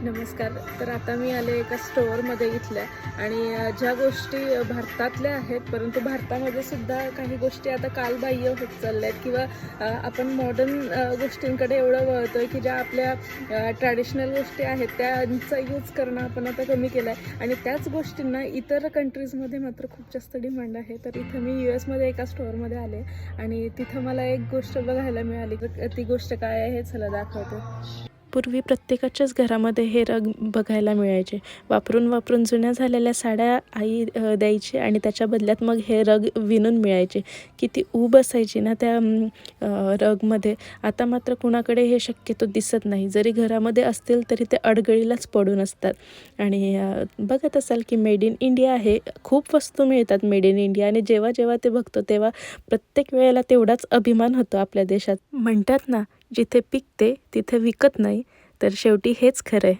नमस्कार. तर आता मी आले एका स्टोअरमध्ये इथल्या आणि ज्या गोष्टी भारतातल्या आहेत, परंतु भारतामध्ये सुद्धा काही गोष्टी आता कालबाह्य होत चालल्या आहेत किंवा आपण मॉडर्न गोष्टींकडे एवढं वळतोय की ज्या आपल्या ट्रॅडिशनल गोष्टी आहेत त्यांचा यूज करणं आपण आता कमी केलं आहे आणि त्याच गोष्टींना इतर कंट्रीजमध्ये मात्र खूप जास्त डिमांड आहे. तर इथं मी US मध्ये एका स्टोअरमध्ये आले आणि तिथं मला एक गोष्ट बघायला मिळाली. ती गोष्ट काय आहे हे चला दाखवते. पूर्वी प्रत्येकाच्याच घरामध्ये हे रग बघायला मिळायचे. वापरून वापरून जुन्या झालेल्या साड्या आई द्यायची आणि त्याच्या बदल्यात मग हे रग विणून मिळायचे. किती ऊब असायची ना त्या रगमध्ये. आता मात्र कुणाकडे हे शक्यतो दिसत नाही. जरी घरामध्ये असतील तरी ते अडगळीलाच पडून असतात. आणि बघत असाल की मेड इन इंडिया आहे. खूप वस्तू मिळतात मेड इन इंडिया आणि जेव्हा जेव्हा ते बघतो तेव्हा प्रत्येक वेळेला तेवढाच अभिमान होतो आपल्या देशात. म्हणतात ना, जिथे पिकते तिथे विकत नाही, तर शेवटी हेच खरं आहे.